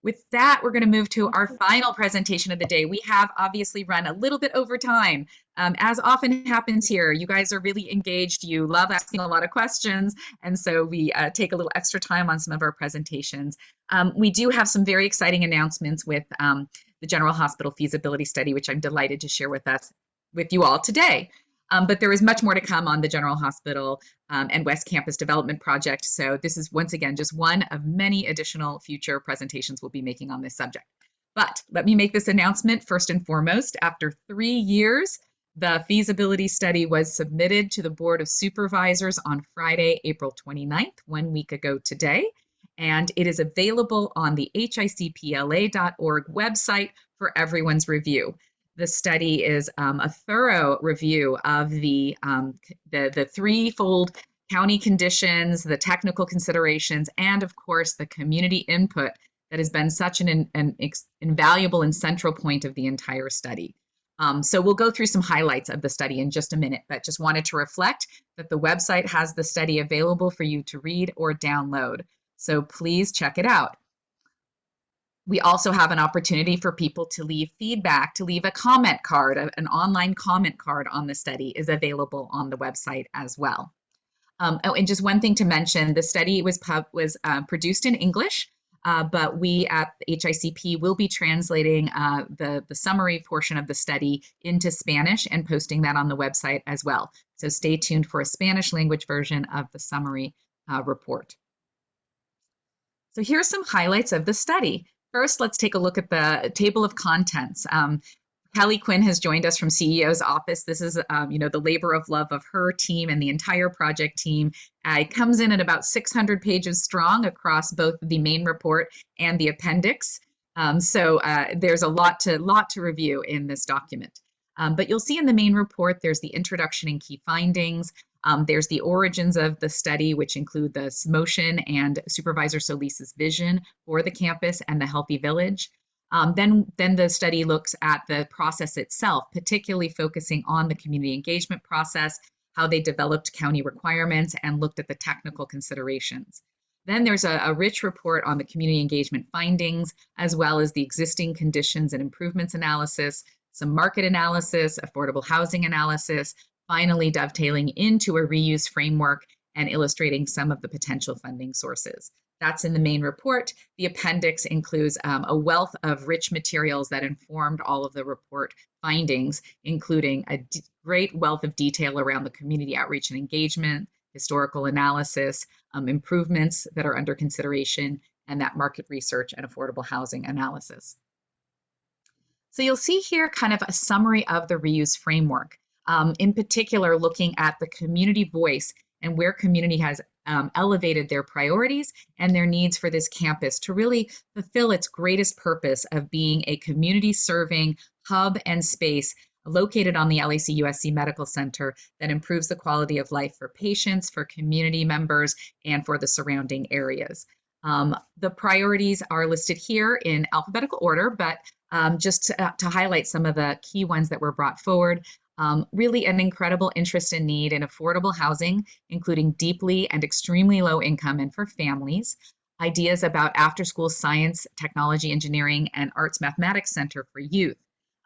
With that, we're going to move to our final presentation of the day. We have obviously run a little bit over time. As often happens here, you guys are really engaged. You love asking a lot of questions, and so we take a little extra time on some of our presentations. We do have some very exciting announcements with the General Hospital feasibility study, which I'm delighted to share with you all today. But there is much more to come on the General Hospital and West Campus Development Project. So this is once again just one of many additional future presentations we'll be making on this subject. But let me make this announcement first and foremost. After 3 years, the feasibility study was submitted to the Board of Supervisors on Friday, April 29th, 1 week ago today. And it is available on the HICPLA.org website for everyone's review. The study is a thorough review of the threefold county conditions, the technical considerations, and of course the community input that has been such an invaluable and central point of the entire study. So we'll go through some highlights of the study in just a minute, but just wanted to reflect that the website has the study available for you to read or download. So please check it out. We also have an opportunity for people to leave feedback, to leave a comment card. An online comment card on the study is available on the website as well. And just one thing to mention, the study was produced in English, but we at HICP will be translating the summary portion of the study into Spanish and posting that on the website as well. So stay tuned for a Spanish language version of the summary report. So here's some highlights of the study. First, let's take a look at the table of contents. Kelly Quinn has joined us from CEO's office. This is, the labor of love of her team and the entire project team. It comes in at about 600 pages strong across both the main report and the appendix. So there's a lot to review in this document. But you'll see in the main report, there's the introduction and key findings. There's the origins of the study, which include the motion and Supervisor Solis's vision for the campus and the Healthy Village. Then the study looks at the process itself, particularly focusing on the community engagement process, how they developed county requirements and looked at the technical considerations. Then there's a rich report on the community engagement findings, as well as the existing conditions and improvements analysis, some market analysis, affordable housing analysis, finally dovetailing into a reuse framework and illustrating some of the potential funding sources. That's in the main report. The appendix includes a wealth of rich materials that informed all of the report findings, including a great wealth of detail around the community outreach and engagement, historical analysis, improvements that are under consideration, and that market research and affordable housing analysis. So you'll see here kind of a summary of the reuse framework, in particular looking at the community voice and where community has elevated their priorities and their needs for this campus to really fulfill its greatest purpose of being a community serving hub and space located on the LAC USC Medical Center that improves the quality of life for patients, for community members, and for the surrounding areas. The priorities are listed here in alphabetical order, but just to highlight some of the key ones that were brought forward. Really an incredible interest and need in affordable housing, including deeply and extremely low income and for families. Ideas about after-school science, technology, engineering, and arts mathematics center for youth.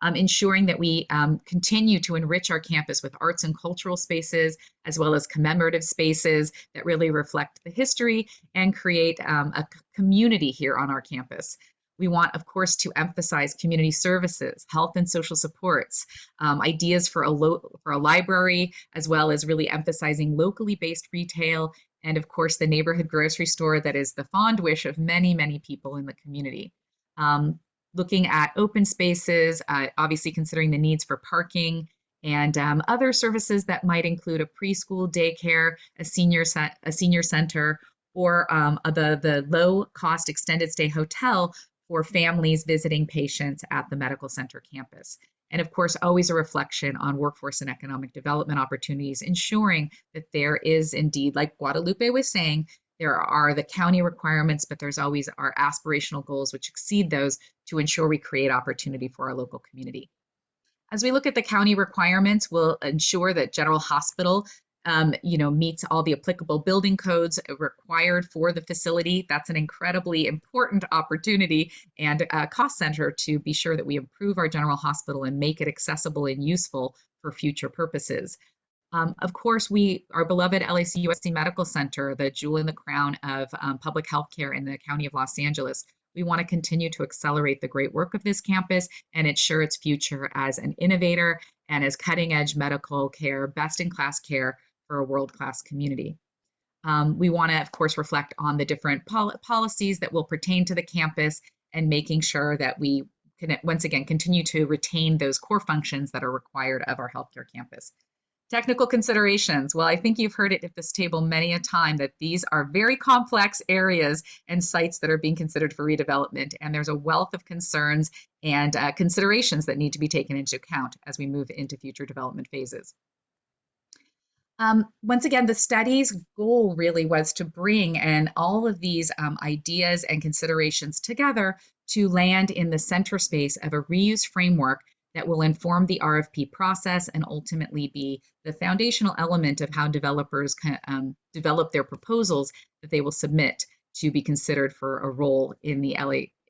Ensuring that we continue to enrich our campus with arts and cultural spaces, as well as commemorative spaces that really reflect the history and create a community here on our campus. We want, of course, to emphasize community services, health and social supports, ideas for a library, as well as really emphasizing locally based retail, and of course, the neighborhood grocery store that is the fond wish of many, many people in the community. Looking at open spaces, obviously considering the needs for parking and other services that might include a preschool, daycare, a senior center, or the low-cost extended stay hotel for families visiting patients at the medical center campus. And of course, always a reflection on workforce and economic development opportunities, ensuring that there is indeed, like Guadalupe was saying, there are the county requirements, but there's always our aspirational goals which exceed those to ensure we create opportunity for our local community. As we look at the county requirements, we'll ensure that General Hospital meets all the applicable building codes required for the facility. That's an incredibly important opportunity and cost center to be sure that we improve our general hospital and make it accessible and useful for future purposes. Of course, our beloved LAC-USC Medical Center, the jewel in the crown of public health care in the County of Los Angeles, we want to continue to accelerate the great work of this campus and ensure its future as an innovator and as cutting-edge medical care, best-in-class care for a world-class community. We want to, of course, reflect on the different policies that will pertain to the campus and making sure that we can, once again, continue to retain those core functions that are required of our healthcare campus. Technical considerations. Well, I think you've heard it at this table many a time that these are very complex areas and sites that are being considered for redevelopment, and there's a wealth of concerns and considerations that need to be taken into account as we move into future development phases. Once again, the study's goal really was to bring in all of these ideas and considerations together to land in the center space of a reuse framework that will inform the RFP process and ultimately be the foundational element of how developers can develop their proposals that they will submit to be considered for a role in the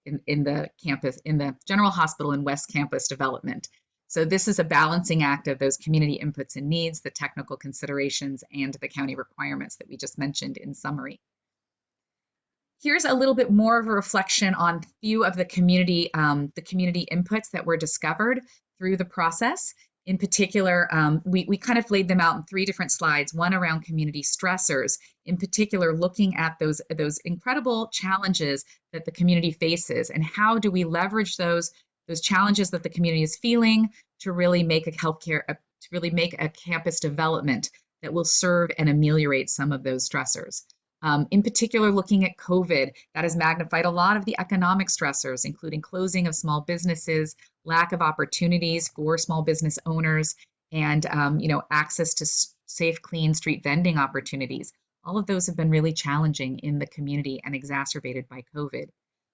in the campus, in the General Hospital and West Campus development. So this is a balancing act of those community inputs and needs, the technical considerations, and the county requirements that we just mentioned in summary. Here's a little bit more of a reflection on a few of the community inputs that were discovered through the process. In particular, we kind of laid them out in 3 different slides, one around community stressors, in particular looking at those incredible challenges that the community faces and how do we leverage those challenges that the community is feeling to really make a campus development that will serve and ameliorate some of those stressors. In particular, looking at COVID, that has magnified a lot of the economic stressors, including closing of small businesses, lack of opportunities for small business owners, and access to safe, clean street vending opportunities. All of those have been really challenging in the community and exacerbated by COVID.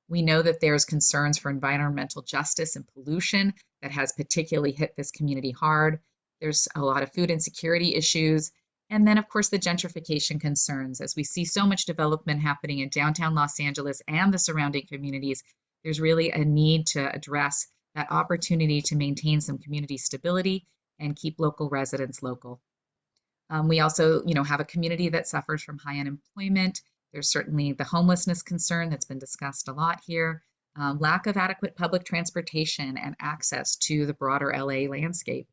We know that there's concerns for environmental justice and pollution that has particularly hit this community hard. There's a lot of food insecurity issues. And then, of course, the gentrification concerns. As we see so much development happening in downtown Los Angeles and the surrounding communities, there's really a need to address that opportunity to maintain some community stability and keep local residents local. We also, have a community that suffers from high unemployment. There's certainly the homelessness concern that's been discussed a lot here, lack of adequate public transportation and access to the broader LA landscape.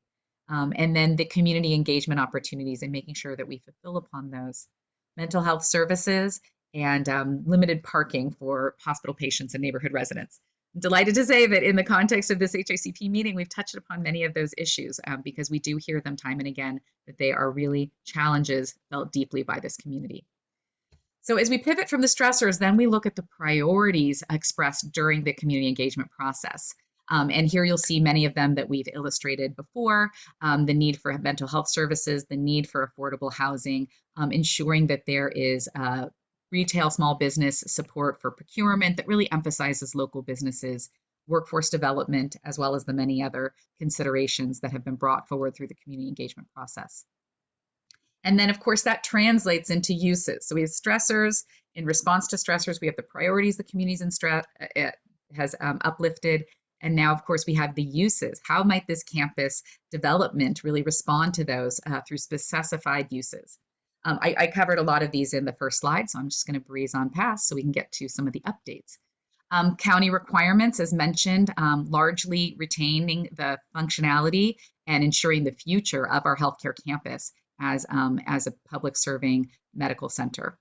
And then the community engagement opportunities and making sure that we fulfill upon those. Mental health services and limited parking for hospital patients and neighborhood residents. I'm delighted to say that in the context of this HICP meeting, we've touched upon many of those issues because we do hear them time and again that they are really challenges felt deeply by this community. So as we pivot from the stressors, then we look at the priorities expressed during the community engagement process. And here you'll see many of them that we've illustrated before, the need for mental health services, the need for affordable housing, ensuring that there is retail small business support for procurement that really emphasizes local businesses, workforce development, as well as the many other considerations that have been brought forward through the community engagement process. And then, of course, that translates into uses. So we have stressors. In response to stressors, we have the priorities the community has uplifted. And now, of course, we have the uses. How might this campus development really respond to those through specified uses? I covered a lot of these in the first slide, so I'm just going to breeze on past so we can get to some of the updates. County requirements, as mentioned, largely retaining the functionality and ensuring the future of our healthcare campus as a public serving medical center.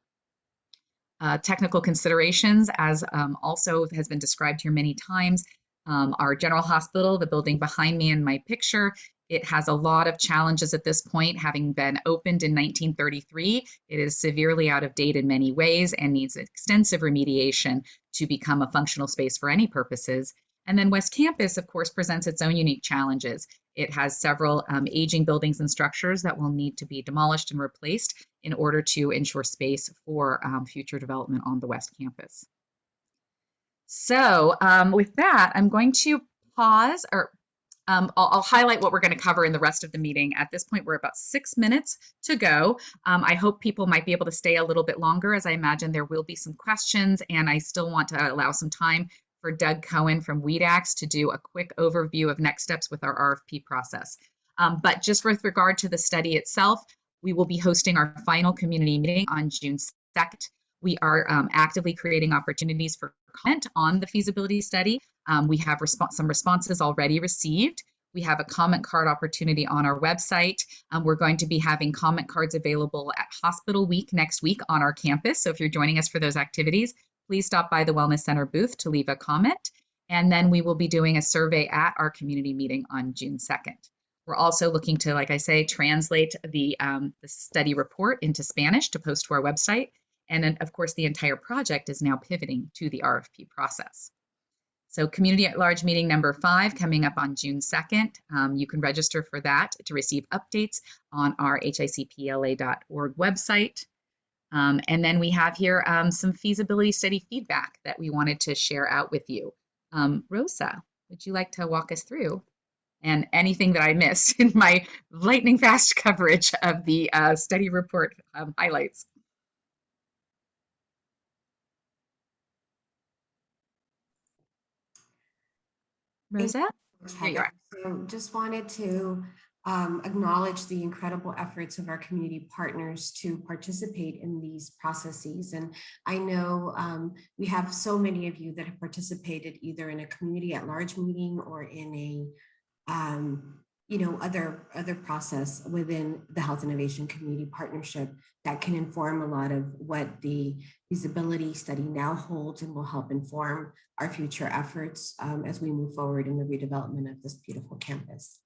Technical considerations, as also has been described here many times, our general hospital, the building behind me in my picture, it has a lot of challenges at this point. Having been opened in 1933, it is severely out of date in many ways and needs extensive remediation to become a functional space for any purposes. And then West Campus, of course, presents its own unique challenges. It has several aging buildings and structures that will need to be demolished and replaced in order to ensure space for future development on the West Campus. So with that, I'm going to pause, or I'll highlight what we're going to cover in the rest of the meeting. At this point, we're about 6 minutes to go. I hope people might be able to stay a little bit longer, as I imagine there will be some questions, and I still want to allow some time for Doug Cohen from WEDAX to do a quick overview of next steps with our RFP process. But just with regard to the study itself, we will be hosting our final community meeting on June 2nd. We are actively creating opportunities for comment on the feasibility study. We have some responses already received. We have a comment card opportunity on our website. We're going to be having comment cards available at Hospital Week next week on our campus. So if you're joining us for those activities, please stop by the Wellness Center booth to leave a comment. And then we will be doing a survey at our community meeting on June 2nd. We're also looking to, like I say, translate the study report into Spanish to post to our website. And then, of course, the entire project is now pivoting to the RFP process. So Community at Large meeting number 5 coming up on June 2nd. You can register for that to receive updates on our HICPLA.org website. And then we have here some feasibility study feedback that we wanted to share out with you. Rosa, would you like to walk us through? And anything that I missed in my lightning fast coverage of the study report highlights. Rosa? Here you are. So just wanted to acknowledge the incredible efforts of our community partners to participate in these processes. And I know we have so many of you that have participated either in a community at large meeting or in a other process within the Health Innovation Community Partnership that can inform a lot of what the feasibility study now holds and will help inform our future efforts as we move forward in the redevelopment of this beautiful campus.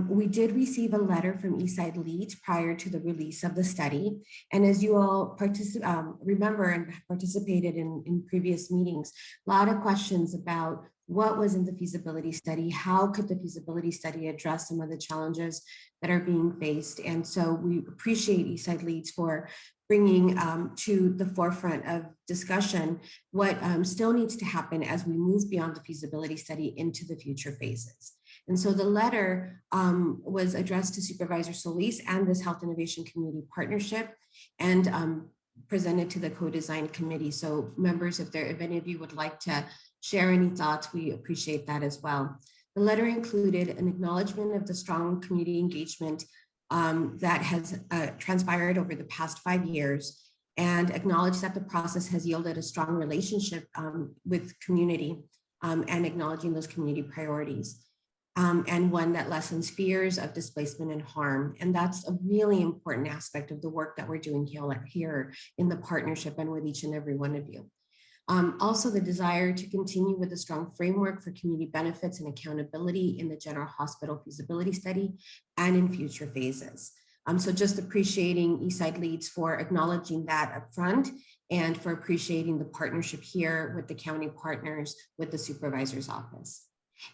We did receive a letter from Eastside Leads prior to the release of the study. And as you all remember and participated in previous meetings, a lot of questions about what was in the feasibility study, how could the feasibility study address some of the challenges that are being faced. And so we appreciate Eastside Leads for bringing to the forefront of discussion what still needs to happen as we move beyond the feasibility study into the future phases. And so the letter was addressed to Supervisor Solis and this Health Innovation Community Partnership and presented to the co-design committee. So members, if any of you would like to share any thoughts, we appreciate that as well. The letter included an acknowledgement of the strong community engagement that has transpired over the past 5 years and acknowledged that the process has yielded a strong relationship with community and acknowledging those community priorities. And one that lessens fears of displacement and harm. And that's a really important aspect of the work that we're doing here in the partnership and with each and every one of you. Also, the desire to continue with a strong framework for community benefits and accountability in the General Hospital feasibility study and in future phases. So just appreciating Eastside Leads for acknowledging that up front and for appreciating the partnership here with the county partners with the supervisor's office.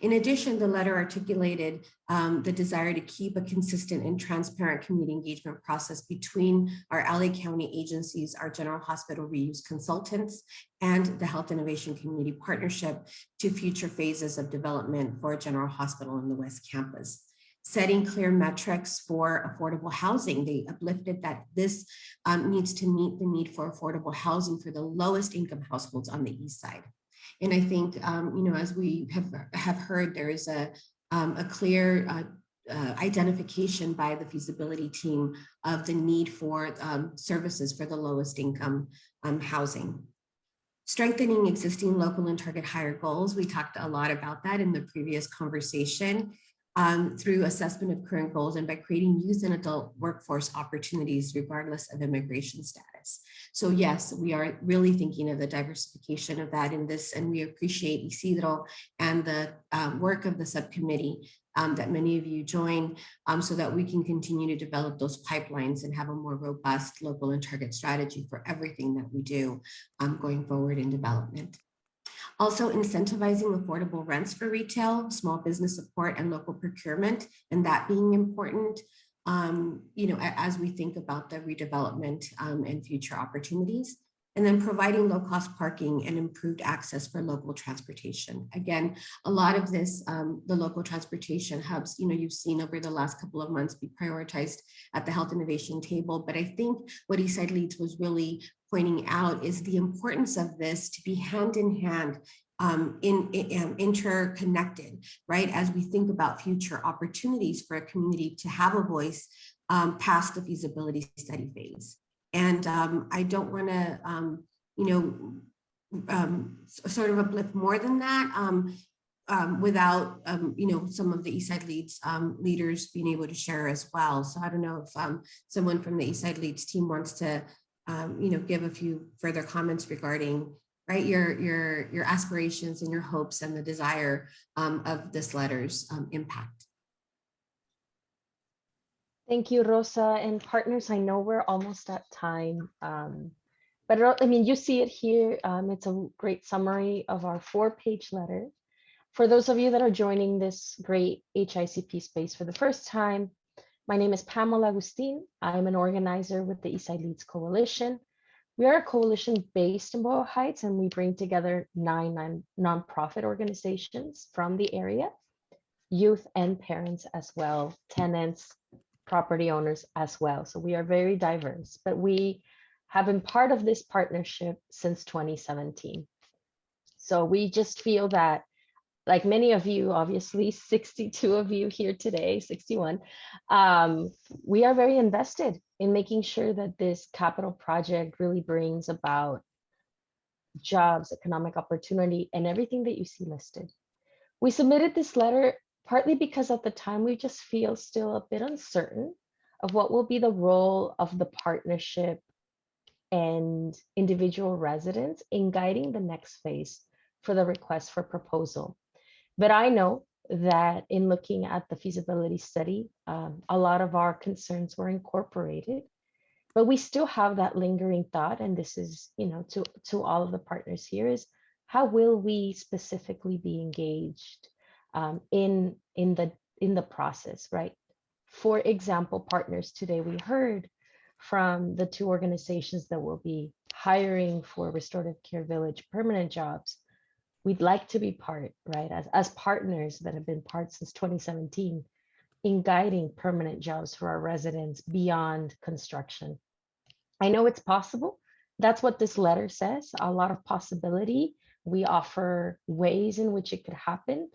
In addition, the letter articulated the desire to keep a consistent and transparent community engagement process between our LA County agencies, our General Hospital reuse consultants, and the Health Innovation Community Partnership to future phases of development for a General Hospital in the West Campus. Setting clear metrics for affordable housing. They uplifted that this needs to meet the need for affordable housing for the lowest income households on the East Side. And I think, as we have heard, there is a clear identification by the feasibility team of the need for services for the lowest income housing. Strengthening existing local and target hire goals. We talked a lot about that in the previous conversation. Through assessment of current goals and by creating youth and adult workforce opportunities regardless of immigration status. So yes, we are really thinking of the diversification of that in this, and we appreciate Isidro and the work of the subcommittee that many of you join so that we can continue to develop those pipelines and have a more robust local and target strategy for everything that we do going forward in development. Also incentivizing affordable rents for retail, small business support, and local procurement, and that being important, as we think about the redevelopment and future opportunities. and then providing low-cost parking and improved access for local transportation. Again, a lot of this, the local transportation hubs, you've seen over the last couple of months be prioritized at the Health Innovation table. But I think what Eastside Leads was really pointing out is the importance of this to be hand in hand, interconnected, right? As we think about future opportunities for a community to have a voice past the feasibility study phase. And I don't want to, sort of uplift more than that without, some of the Eastside Leads leaders being able to share as well. So I don't know if someone from the Eastside Leads team wants to, give a few further comments regarding, right, your aspirations and your hopes and the desire of this letter's impact. Thank you, Rosa. And partners, I know we're almost at time, but I mean, you see it here. It's a great summary of our 4-page letter. For those of you that are joining this great HICP space for the first time, my name is Pamela Agustin. I'm an organizer with the Eastside Leads Coalition. We are a coalition based in Boyle Heights, and we bring together 9 nonprofit organizations from the area, youth and parents as well, tenants, property owners as well. So we are very diverse, but we have been part of this partnership since 2017. So we just feel that, like many of you, obviously 62 of you here today, 61, we are very invested in making sure that this capital project really brings about jobs, economic opportunity, and everything that you see listed. We submitted this letter partly because at the time we just feel still a bit uncertain of what will be the role of the partnership and individual residents in guiding the next phase for the request for proposal. But I know that in looking at the feasibility study, a lot of our concerns were incorporated, but we still have that lingering thought, and this is, to all of the partners here, is how will we specifically be engaged in the process, right? For example, partners, today we heard from the 2 organizations that will be hiring for restorative care village permanent jobs. We'd like to be part, right, as partners that have been part since 2017 in guiding permanent jobs for our residents beyond construction. I know it's possible. That's what this letter says, a lot of possibility. We offer ways in which it could happen.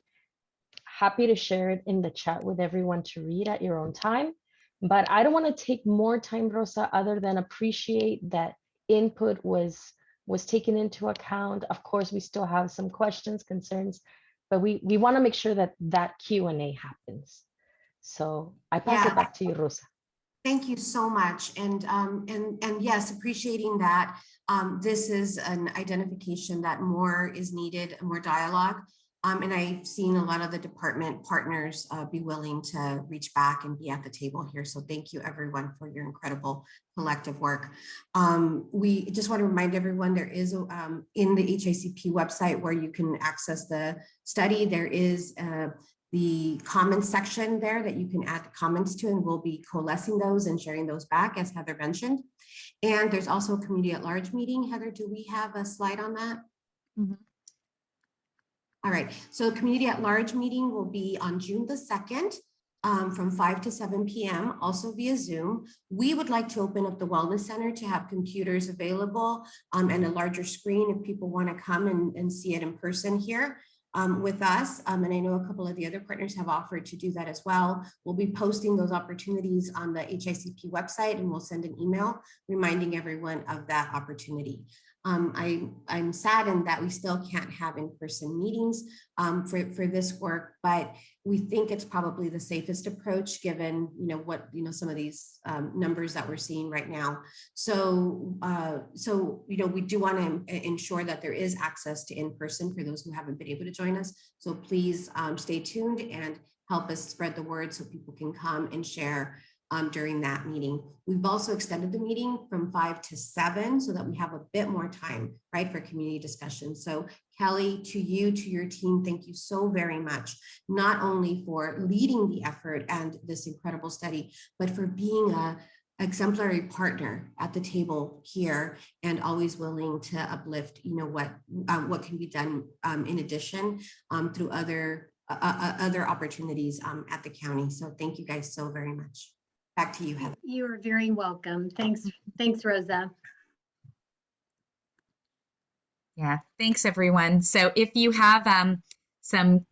Happy to share it in the chat with everyone to read at your own time. But I don't want to take more time, Rosa, other than appreciate that input was taken into account. Of course, we still have some questions, concerns, but we want to make sure that Q&A happens. So I pass it back to you, Rosa. Thank you so much. And yes, appreciating that this is an identification that more is needed, more dialogue. And I've seen a lot of the department partners be willing to reach back and be at the table here. So thank you everyone for your incredible collective work. We just want to remind everyone there is in the HICP website where you can access the study, there is the comments section there that you can add comments to, and we'll be coalescing those and sharing those back, as Heather mentioned. And there's also a community at large meeting. Heather, do we have a slide on that? Mm-hmm. All right, so community at large meeting will be on June the 2nd from 5 to 7 p.m., also via Zoom. We would like to open up the Wellness Center to have computers available and a larger screen if people want to come and see it in person here with us. And I know a couple of the other partners have offered to do that as well. We'll be posting those opportunities on the HICP website, and we'll send an email reminding everyone of that opportunity. I'm saddened that we still can't have in-person meetings for this work, but we think it's probably the safest approach given some of these numbers that we're seeing right now. So we do want to ensure that there is access to in-person for those who haven't been able to join us. So please stay tuned and help us spread the word so people can come and share during that meeting. We've also extended the meeting from 5 to 7 so that we have a bit more time, right, for community discussion. So Kelly, to you, to your team, thank you so very much, not only for leading the effort and this incredible study, but for being exemplary partner at the table here, and always willing to uplift, what can be done in addition through other opportunities at the county. So thank you guys so very much. Back to you, Heather. You are very welcome. Thanks, Rosa. Yeah, thanks everyone. So if you have some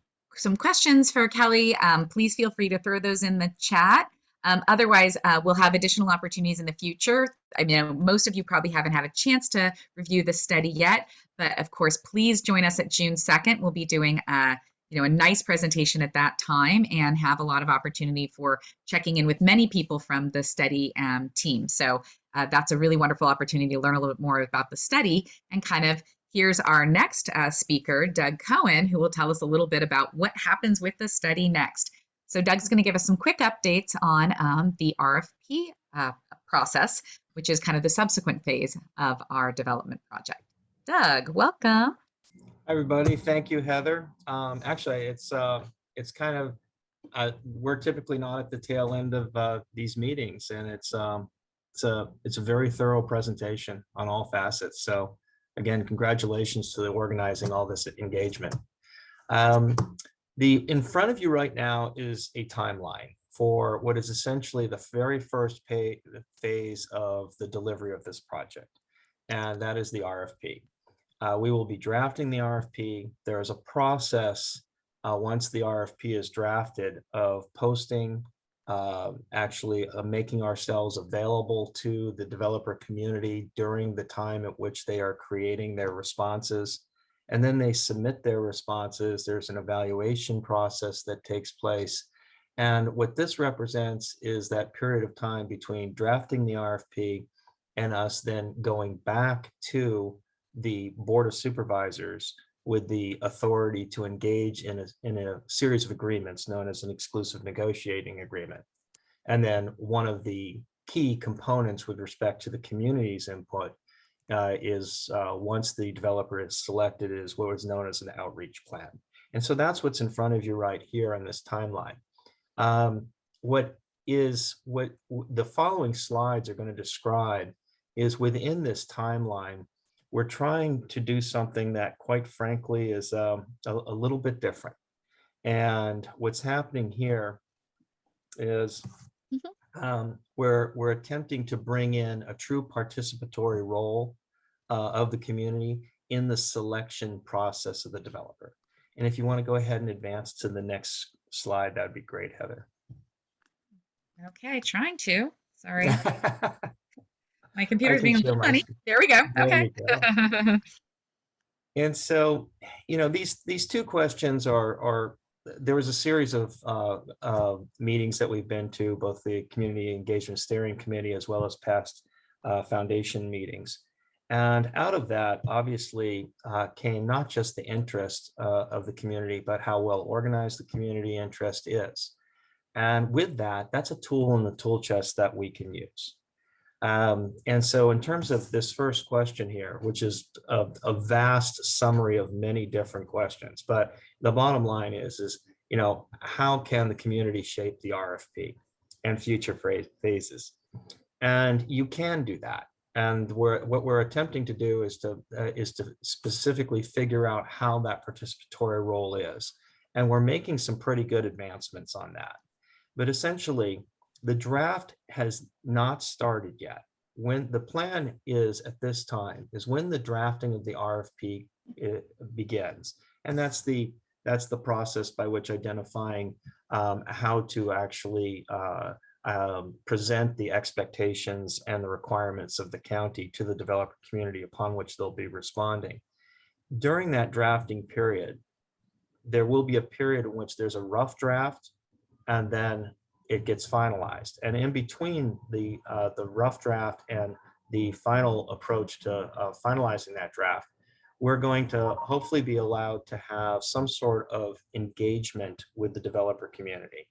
questions for Kelly, please feel free to throw those in the chat. Otherwise, we'll have additional opportunities in the future. I mean, most of you probably haven't had a chance to review the study yet, but of course, please join us at June 2nd. We'll be doing a nice presentation at that time and have a lot of opportunity for checking in with many people from the study team. So that's a really wonderful opportunity to learn a little bit more about the study. And kind of here's our next speaker, Doug Cohen, who will tell us a little bit about what happens with the study next. So Doug's going to give us some quick updates on the RFP process, which is kind of the subsequent phase of our development project. Doug, welcome. Hi, everybody. Thank you, Heather. Actually, it's kind of we're typically not at the tail end of these meetings, and it's a very thorough presentation on all facets. So again, congratulations to the organizing all this engagement. In front of you right now is a timeline for what is essentially the very first phase of the delivery of this project, and that is the RFP. We will be drafting the RFP. There is a process once the RFP is drafted of posting, actually making ourselves available to the developer community during the time at which they are creating their responses. And then they submit their responses. There's an evaluation process that takes place. And what this represents is that period of time between drafting the RFP and us then going back to the Board of Supervisors with the authority to engage in a series of agreements known as an exclusive negotiating agreement. And then one of the key components with respect to the community's input is once the developer is selected, is what is known as an outreach plan. And so that's what's in front of you right here on this timeline. What the following slides are going to describe is within this timeline, we're trying to do something that quite frankly is a little bit different. And what's happening here is we're attempting to bring in a true participatory role of the community in the selection process of the developer. And if you want to go ahead and advance to the next slide, that'd be great, Heather. Okay, trying to. Sorry. My computer's being a little funny. There we go. There Okay. go. And so, these two questions are there was a series of meetings that we've been to, both the Community Engagement Steering Committee as well as past foundation meetings. And out of that, obviously, came not just the interest of the community, but how well organized the community interest is. And with that, that's a tool in the tool chest that we can use. And so in terms of this first question here, which is a vast summary of many different questions, but the bottom line is how can the community shape the RFP and future phases? And you can do that. And what we're attempting to do is to specifically figure out how that participatory role is. And we're making some pretty good advancements on that. But essentially, the draft has not started yet. When the plan is at this time is when the drafting of the RFP begins. And that's the process by which identifying how to actually present the expectations and the requirements of the county to the developer community upon which they'll be responding. During that drafting period, there will be a period in which there's a rough draft and then it gets finalized. And in between the rough draft and the final approach to finalizing that draft, we're going to hopefully be allowed to have some sort of engagement with the developer community.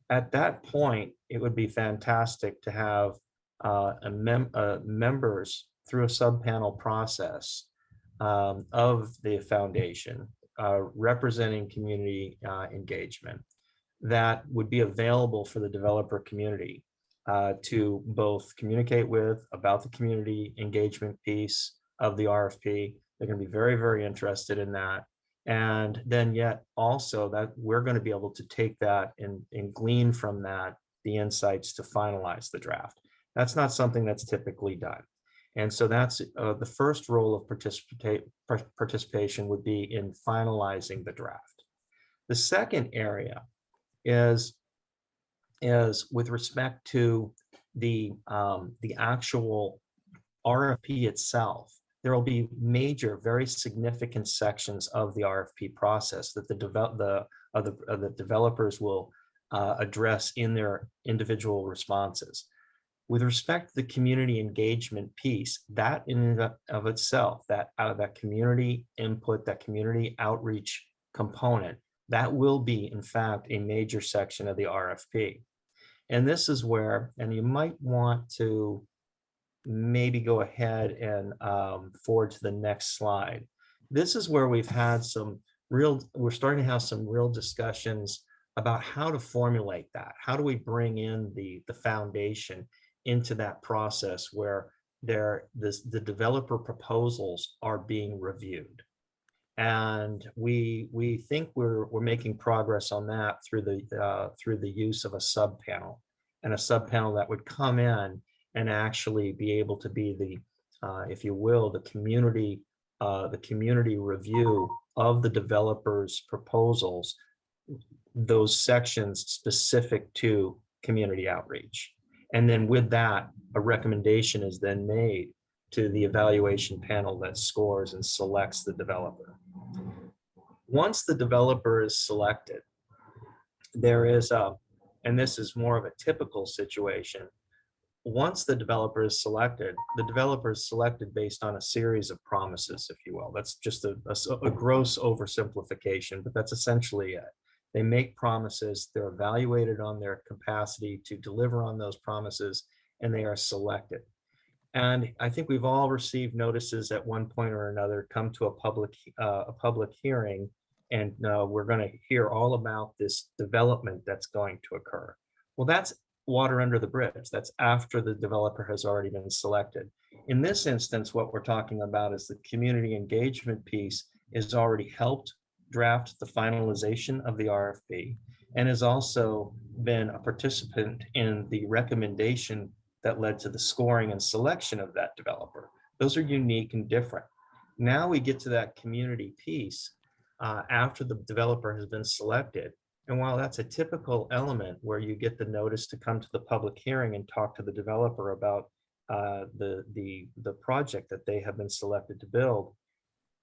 At that point, it would be fantastic to have members through a sub-panel process of the foundation representing community engagement that would be available for the developer community to both communicate with about the community engagement piece of the RFP. They're going to be very, very interested in that. And then yet also that we're going to be able to take that and glean from that the insights to finalize the draft. That's not something that's typically done. And so that's the first role of participation would be in finalizing the draft. The second area is with respect to the actual RFP itself. There will be major, very significant sections of the RFP process that the developers will address in their individual responses. With respect to the community engagement piece, that in and of itself, that community input, that community outreach component, that will be, in fact, a major section of the RFP. And this is where, and you might want to maybe go ahead and forward to the next slide. This is where we're starting to have some real discussions about how to formulate that. How do we bring in the foundation into that process where the developer proposals are being reviewed? And we think we're making progress on that through the use of a subpanel, and a subpanel that would come in and actually be able to be the, if you will, the community review of the developers' proposals, those sections specific to community outreach. And then with that, a recommendation is then made to the evaluation panel that scores and selects the developer. Once the developer is selected, there is and this is more of a typical situation. Once the developer is selected based on a series of promises, if you will. That's just a gross oversimplification, but that's essentially it. They make promises, they're evaluated on their capacity to deliver on those promises, and they are selected. And I think we've all received notices at one point or another, come to a public hearing, and we're going to hear all about this development that's going to occur. Well, that's water under the bridge. That's after the developer has already been selected. In this instance, what we're talking about is the community engagement piece is already helped draft the finalization of the RFP and has also been a participant in the recommendation that led to the scoring and selection of that developer. Those are unique and different. Now we get to that community piece after the developer has been selected. And while that's a typical element where you get the notice to come to the public hearing and talk to the developer about the project that they have been selected to build,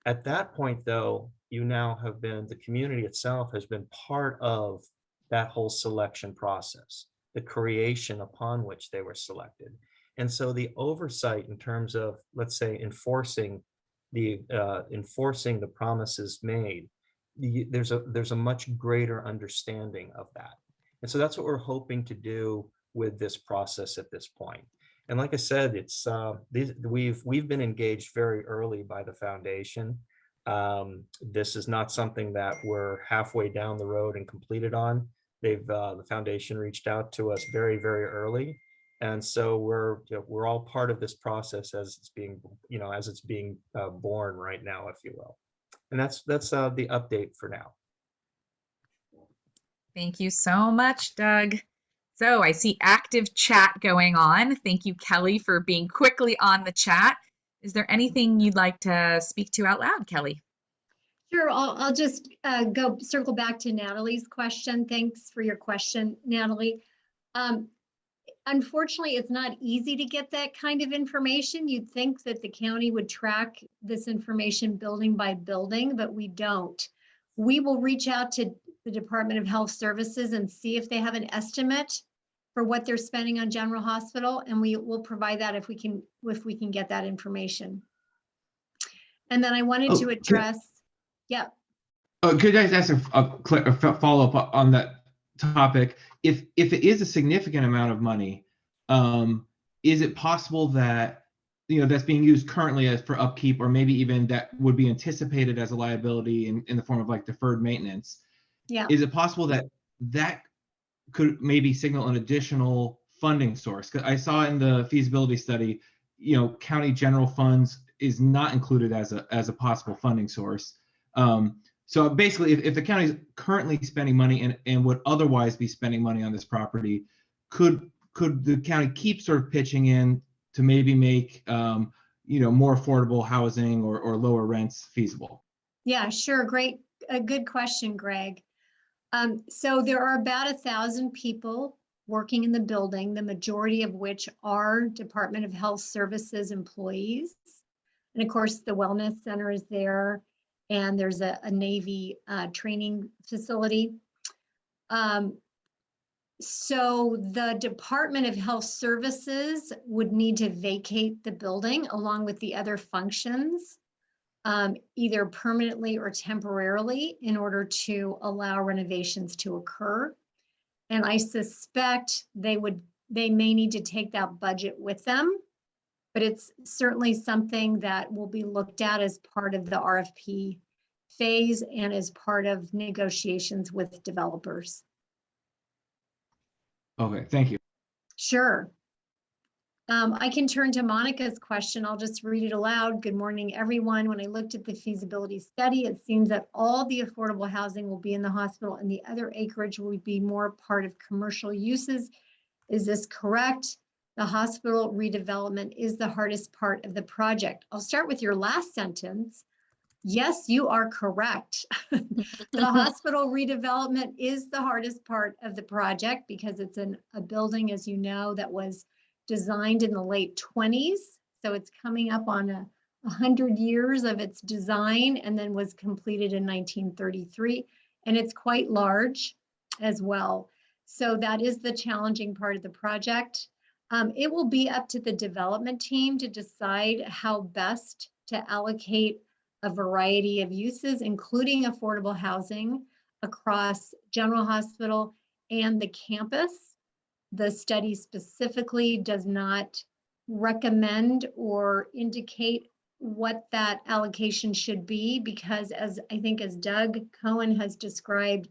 at that point, though, you now have been, the community itself has been part of that whole selection process, the creation upon which they were selected. And so the oversight in terms of, let's say, enforcing the promises made, there's a much greater understanding of that. And so that's what we're hoping to do with this process at this point. And like I said, it's we've been engaged very early by the foundation. This is not something that we're halfway down the road and completed on. The foundation reached out to us very, very early, and so we're all part of this process as it's being born right now, if you will. And that's the update for now. Thank you so much, Doug. So I see active chat going on. Thank you, Kelly, for being quickly on the chat. Is there anything you'd like to speak to out loud, Kelly? Sure, I'll just circle back to Natalie's question. Thanks for your question, Natalie. Unfortunately, it's not easy to get that kind of information. You'd think that the county would track this information building by building, but we don't. We will reach out to the Department of Health Services and see if they have an estimate for what they're spending on General Hospital, and we will provide that if we can get that information. And then I wanted to address, yeah. Could I ask a follow-up on that topic? If it is a significant amount of money, is it possible that that's being used currently as for upkeep, or maybe even that would be anticipated as a liability in the form of like deferred maintenance? Yeah. Is it possible that could maybe signal an additional funding source? 'Cause I saw in the feasibility study, county general funds is not included as a possible funding source. So basically, if the county is currently spending money and would otherwise be spending money on this property, could the county keep sort of pitching in to maybe make more affordable housing or lower rents feasible? Yeah, sure. Great. A good question, Greg. So there are about 1,000 people working in the building, the majority of which are Department of Health Services employees. And of course, the Wellness Center is there, and there's a Navy training facility. So the Department of Health Services would need to vacate the building along with the other functions, either permanently or temporarily, in order to allow renovations to occur. And I suspect they may need to take that budget with them, but it's certainly something that will be looked at as part of the RFP phase and as part of negotiations with developers. Okay, thank you. Sure. I can turn to Monica's question. I'll just read it aloud. Good morning, everyone. When I looked at the feasibility study, it seems that all the affordable housing will be in the hospital and the other acreage will be more part of commercial uses. Is this correct? The hospital redevelopment is the hardest part of the project. I'll start with your last sentence. Yes, you are correct. The hospital redevelopment is the hardest part of the project because it's a building, as you know, that was designed in the late 20s. So it's coming up on 100 years of its design, and then was completed in 1933. And it's quite large as well. So that is the challenging part of the project. It will be up to the development team to decide how best to allocate a variety of uses, including affordable housing across General Hospital and the campus. The study specifically does not recommend or indicate what that allocation should be, because as Doug Cohen has described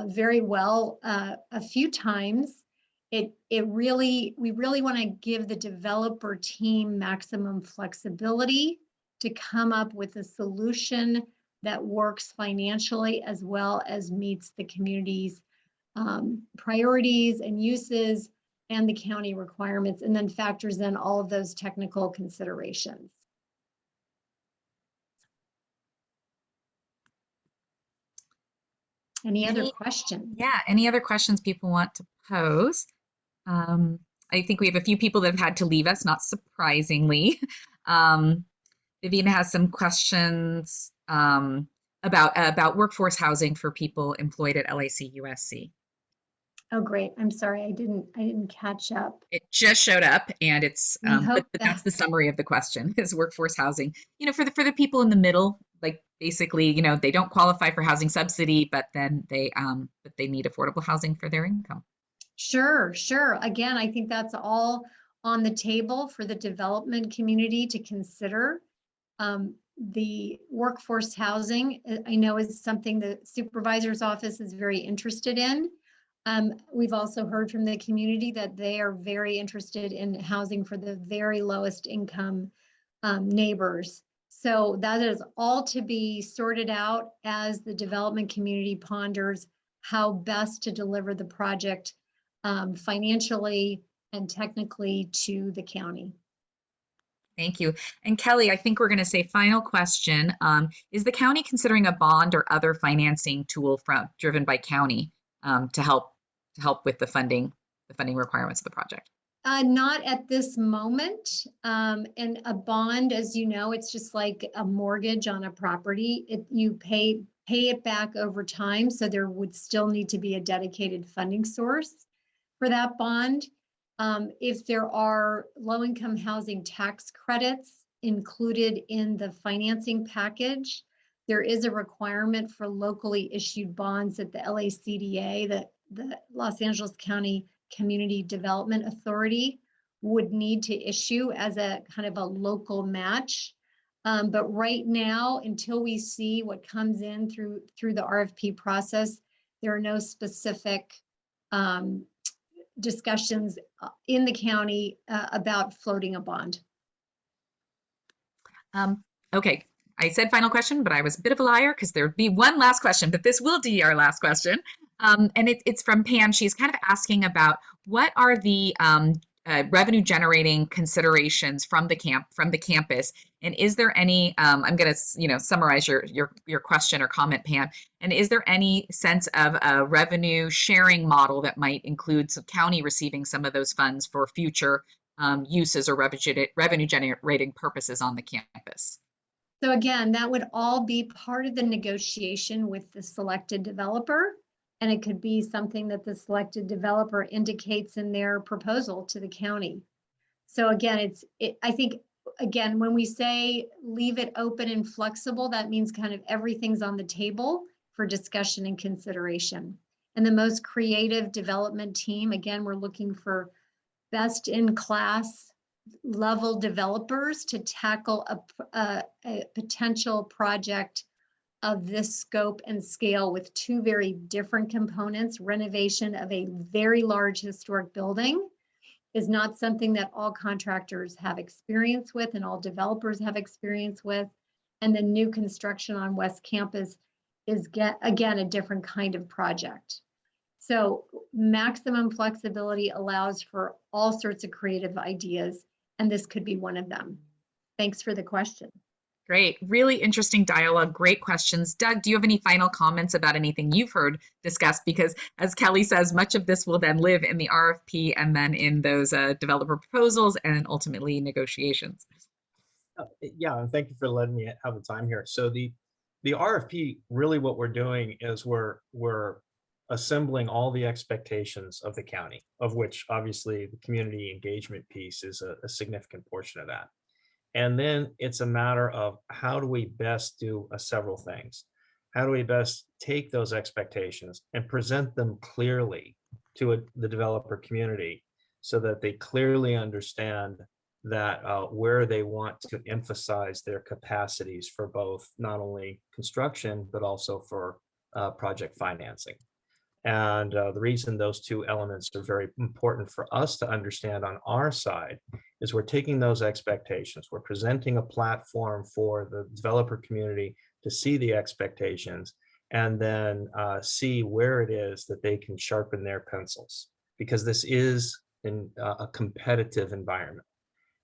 very well a few times, we really want to give the developer team maximum flexibility to come up with a solution that works financially as well as meets the community's priorities and uses and the county requirements, and then factors in all of those technical considerations. Any other questions? Yeah, any other questions people want to pose? I think we have a few people that have had to leave us, not surprisingly. Vivian has some questions about workforce housing for people employed at LAC USC. Oh, great. I'm sorry, I didn't catch up. It just showed up, and it's but that- that's the summary of the question: is workforce housing. For the people in the middle, like basically, they don't qualify for housing subsidy, but then they need affordable housing for their income. Sure. Again, I think that's all on the table for the development community to consider. The workforce housing, I know, is something the supervisor's office is very interested in. We've also heard from the community that they are very interested in housing for the very lowest income neighbors. So that is all to be sorted out as the development community ponders how best to deliver the project financially and technically to the county. Thank you. And Kelly, I think we're going to say final question. Is the county considering a bond or other financing tool driven by county to help with the funding requirements of the project? Not at this moment. And a bond, as you know, it's just like a mortgage on a property. You pay it back over time. So there would still need to be a dedicated funding source for that bond. If there are low-income housing tax credits included in the financing package, there is a requirement for locally issued bonds that the LACDA, the Los Angeles County Community Development Authority, would need to issue as a kind of a local match. But right now, until we see what comes in through the RFP process, there are no specific discussions in the county about floating a bond. Okay, I said final question, but I was a bit of a liar because there'd be one last question, but this will be our last question. And it's from Pam. She's kind of asking about what are the revenue generating considerations from the campus, and is there any? I'm going to summarize your question or comment, Pam. And is there any sense of a revenue sharing model that might include some county receiving some of those funds for future uses or revenue generating purposes on the campus? So again, that would all be part of the negotiation with the selected developer. And it could be something that the selected developer indicates in their proposal to the county. So again, I think, again, when we say leave it open and flexible, that means kind of everything's on the table for discussion and consideration. And the most creative development team, again, we're looking for best in class level developers to tackle a potential project of this scope and scale with two very different components. Renovation of a very large historic building is not something that all contractors have experience with and all developers have experience with. And the new construction on West Campus is again a different kind of project. So maximum flexibility allows for all sorts of creative ideas, and this could be one of them. Thanks for the question. Great, really interesting dialogue, great questions. Doug, do you have any final comments about anything you've heard discussed? Because as Kelly says, much of this will then live in the RFP and then in those developer proposals and ultimately negotiations. Yeah, and thank you for letting me have the time here. So the RFP, really what we're doing is we're assembling all the expectations of the county, of which obviously the community engagement piece is a significant portion of that. And then it's a matter of how do we best do several things? How do we best take those expectations and present them clearly to the developer community so that they clearly understand that where they want to emphasize their capacities for both not only construction, but also for project financing. And the reason those two elements are very important for us to understand on our side is we're taking those expectations, we're presenting a platform for the developer community to see the expectations and then see where it is that they can sharpen their pencils, because this is in a competitive environment.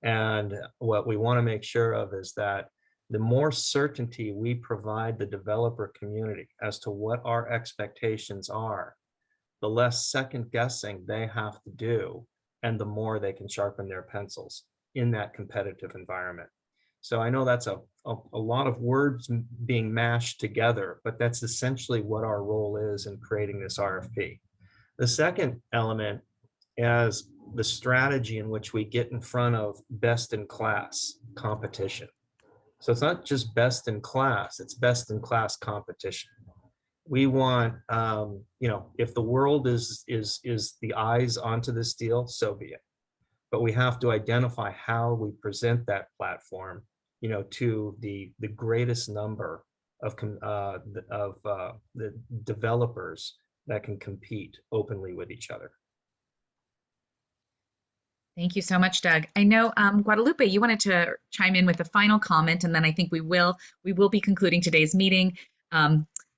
And what we want to make sure of is that the more certainty we provide the developer community as to what our expectations are, the less second guessing they have to do, and the more they can sharpen their pencils in that competitive environment. So I know that's a lot of words being mashed together, but that's essentially what our role is in creating this RFP. The second element is the strategy in which we get in front of best in class competition. So it's not just best in class, it's best in class competition. We want, if the world is the eyes onto this deal, so be it. But we have to identify how we present that platform, to the greatest number of the developers that can compete openly with each other. Thank you so much, Doug. I know Guadalupe, you wanted to chime in with a final comment, and then I think we will be concluding today's meeting.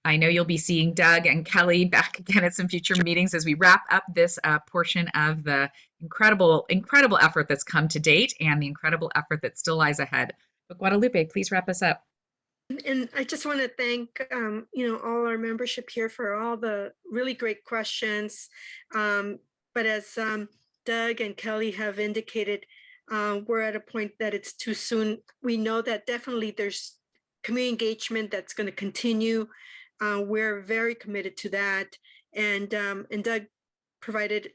I know you'll be seeing Doug and Kelly back again at some future meetings as we wrap up this portion of the incredible effort that's come to date and the incredible effort that still lies ahead. But Guadalupe, please wrap us up. And I just want to thank, all our membership here for all the really great questions. But as Doug and Kelly have indicated, we're at a point that it's too soon. We know that definitely there's community engagement that's going to continue. We're very committed to that. And Doug provided,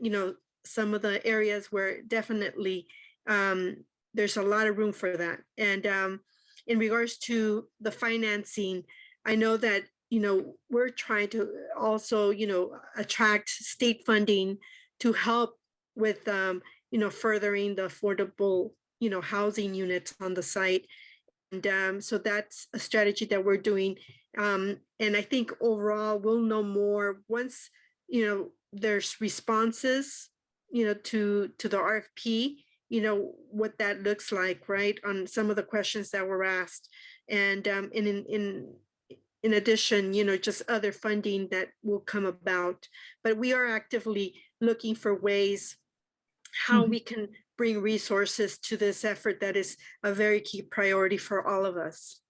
some of the areas where definitely there's a lot of room for that. And in regards to the financing, I know that, we're trying to also, attract state funding to help with, furthering the affordable, housing units on the site. And so that's a strategy that we're doing. And I think overall we'll know more once, there's responses, to the RFP, what that looks like, right, on some of the questions that were asked. And in addition, just other funding that will come about. But we are actively looking for ways how we can bring resources to this effort that is a very key priority for all of us.